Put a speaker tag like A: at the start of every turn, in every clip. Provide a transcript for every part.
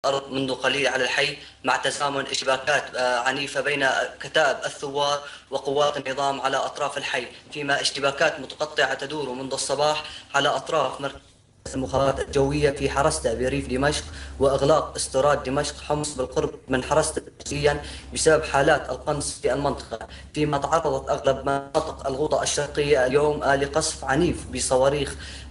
A: الأرض منذ قليل على الحي، مع تزامن اشتباكات عنيفة بين كتائب الثوار وقوات النظام على أطراف الحي، فيما اشتباكات متقطعة تدور منذ الصباح على أطراف مركز المخابرات الجوية في حرستا بريف دمشق، وإغلاق استيراد دمشق حمص بالقرب من حرستا تجزيا بسبب حالات القنص في المنطقة، فيما تعرضت أغلب مناطق الغوطة الشرقية اليوم لقصف عنيف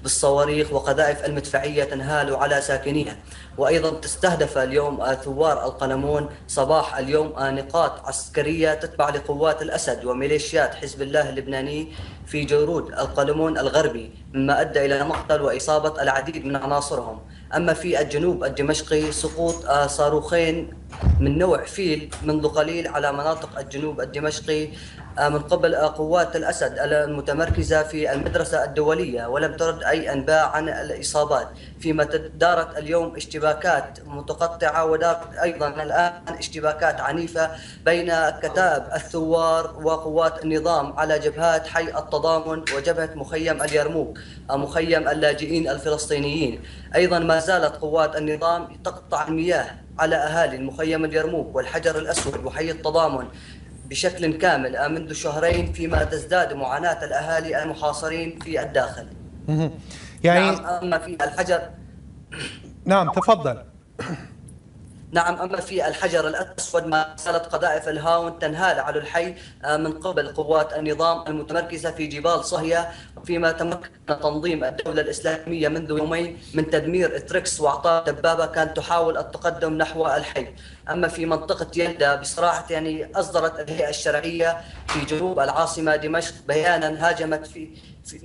A: بالصواريخ وقذائف المدفعية تنهال على ساكنيها. وأيضا تستهدف اليوم ثوار القلمون صباح اليوم نقاط عسكرية تتبع لقوات الأسد وميليشيات حزب الله اللبناني في جرود القلمون الغربي، مما أدى إلى مقتل وإصابة العديد من عناصرهم. أما في الجنوب الدمشقي سقوط صاروخين من نوع فيل منذ قليل على مناطق الجنوب الدمشقي من قبل قوات الأسد المتمركزة في المدرسة الدولية، ولم ترد أي أنباء عن الإصابات، فيما دارت اليوم اشتباكات متقطعة، ودارت أيضا الآن اشتباكات عنيفة بين كتائب الثوار وقوات النظام على جبهات حي التضامن وجبهة مخيم اليرموك مخيم اللاجئين الفلسطينيين. أيضا ما زالت قوات النظام تقطع المياه على أهالي المخيم اليرموك والحجر الأسود وحي التضامن بشكل كامل منذ شهرين، فيما تزداد معاناة الأهالي المحاصرين في الداخل. نعم.
B: يعني
A: أما في الحجر
B: نعم تفضل.
A: نعم، أما في الحجر الأسود ما زالت قذائف الهاون تنهال على الحي من قبل قوات النظام المتمركزة في جبال صهية، فيما تمكن تنظيم الدولة الإسلامية منذ يومين من تدمير تريكس وأعطاء دبابة كانت تحاول التقدم نحو الحي. أما في منطقة يلدا بصراحة أصدرت الهيئة الشرعية في جنوب العاصمة دمشق بيانا هاجمت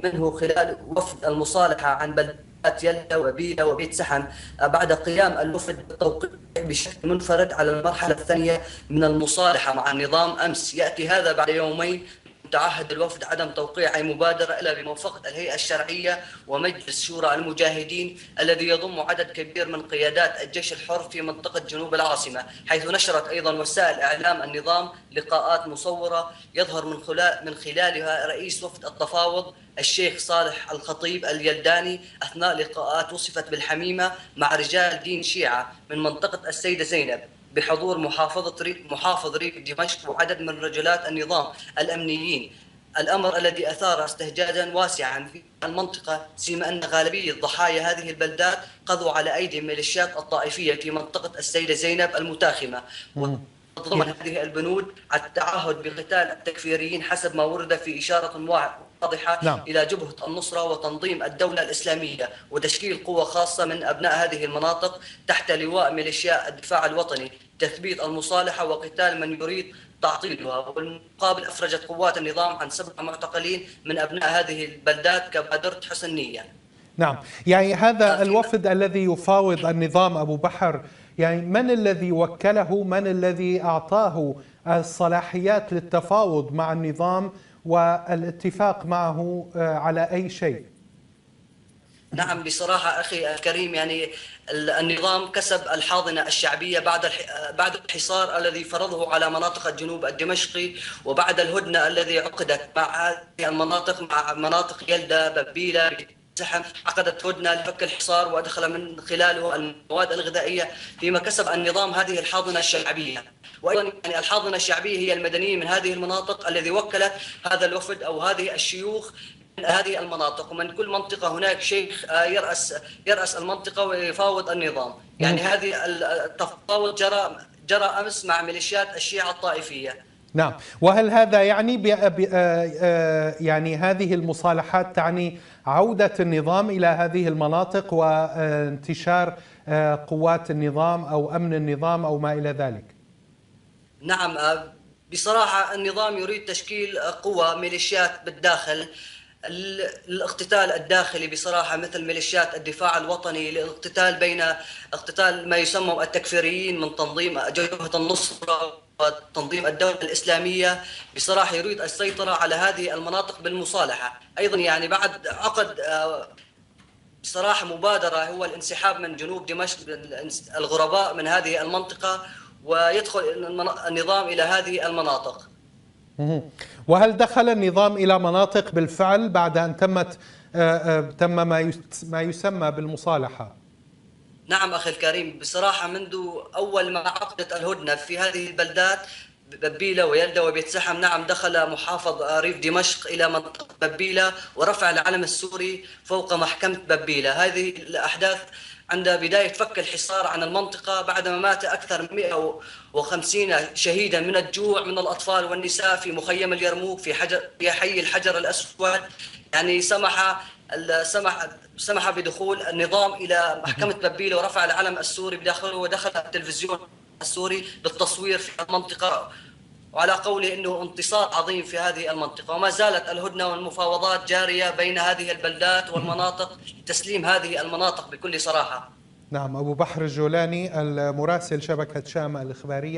A: منه خلال وفد المصالحة عن بلدات يلدا وبيلا وبيت سحن، بعد قيام الوفد بالتوقيع بشكل منفرد على المرحلة الثانية من المصالحة مع النظام أمس. يأتي هذا بعد يومين تعهد الوفد عدم توقيع أي مبادرة إلا بموافقة الهيئة الشرعية ومجلس شورى المجاهدين الذي يضم عدد كبير من قيادات الجيش الحر في منطقة جنوب العاصمة، حيث نشرت أيضا وسائل إعلام النظام لقاءات مصورة يظهر من خلالها رئيس وفد التفاوض الشيخ صالح الخطيب اليلداني أثناء لقاءات وصفت بالحميمة مع رجال دين شيعة من منطقة السيدة زينب بحضور محافظ ريف دمشق وعدد من رجلات النظام الأمنيين، الأمر الذي أثار استهجانا واسعا في المنطقة، سيما أن غالبية ضحايا هذه البلدات قضوا على أيدي ميليشيات الطائفية في منطقة السيدة زينب المتاخمة. وتضمن هذه البنود التعهد بقتال التكفيريين حسب ما ورد في إشارة واضحة
B: نعم.
A: إلى جبهة النصرة وتنظيم الدولة الإسلامية وتشكيل قوة خاصة من أبناء هذه المناطق تحت لواء ميليشيا الدفاع الوطني، تثبيت المصالحة وقتال من يريد تعطيلها. وبالمقابل أفرجت قوات النظام عن 7 معتقلين من أبناء هذه البلدات كبادرة حسن نية.
B: نعم، يعني هذا الوفد الذي يفاوض النظام أبو بحر، يعني من الذي وكله، من الذي أعطاه الصلاحيات للتفاوض مع النظام والاتفاق معه على أي شيء؟
A: نعم، بصراحة أخي الكريم، النظام كسب الحاضنة الشعبية بعد الحصار الذي فرضه على مناطق الجنوب الدمشقي، وبعد الهدنة الذي عقدت مع هذه المناطق مع مناطق يلدا ببيلة سحن، عقدت هدنة لفك الحصار وأدخل من خلاله المواد الغذائية، فيما كسب النظام هذه الحاضنة الشعبية. وأيضا الحاضنة الشعبية هي المدنيين من هذه المناطق الذي وكلت هذا الوفد أو هذه الشيوخ من هذه المناطق، ومن كل منطقة هناك شيخ يرأس المنطقة ويفاوض النظام. هذه التفاوض جرى أمس مع ميليشيات الشيعة الطائفية.
B: نعم، وهل هذا يعني يعني هذه المصالحات تعني عودة النظام إلى هذه المناطق وانتشار قوات النظام أو أمن النظام أو ما إلى ذلك؟
A: نعم، بصراحة النظام يريد تشكيل قوى ميليشيات بالداخل الاقتتال الداخلي، بصراحة مثل ميليشيات الدفاع الوطني، اقتتال ما يسمى التكفيريين من تنظيم جبهة النصرة وتنظيم الدولة الإسلامية. بصراحة يريد السيطرة على هذه المناطق بالمصالحة. أيضا بعد عقد بصراحة مبادرة هو الانسحاب من جنوب دمشق الغرباء من هذه المنطقة ويدخل النظام إلى هذه المناطق.
B: وهل دخل النظام إلى مناطق بالفعل بعد أن تم ما يسمى بالمصالحة؟
A: نعم أخي الكريم، بصراحة منذ أول ما عقدت الهدنة في هذه البلدات ببيلة ويلدة وبيت سحم، نعم دخل محافظ ريف دمشق إلى منطقة ببيلة ورفع العلم السوري فوق محكمة ببيلة. هذه الأحداث عند بداية فك الحصار عن المنطقة بعدما مات أكثر من 150 شهيدا من الجوع من الأطفال والنساء في مخيم اليرموك في حي الحجر الأسود. يعني سمح بدخول النظام إلى محكمة ببيلة ورفع العلم السوري بداخله، ودخل التلفزيون السوري للتصوير في المنطقة، وعلى قوله أنه انتصار عظيم في هذه المنطقة. وما زالت الهدنة والمفاوضات جارية بين هذه البلدات والمناطق لتسليم هذه المناطق بكل صراحة.
B: نعم، أبو بحر الجولاني، المراسل شبكة شام الإخبارية.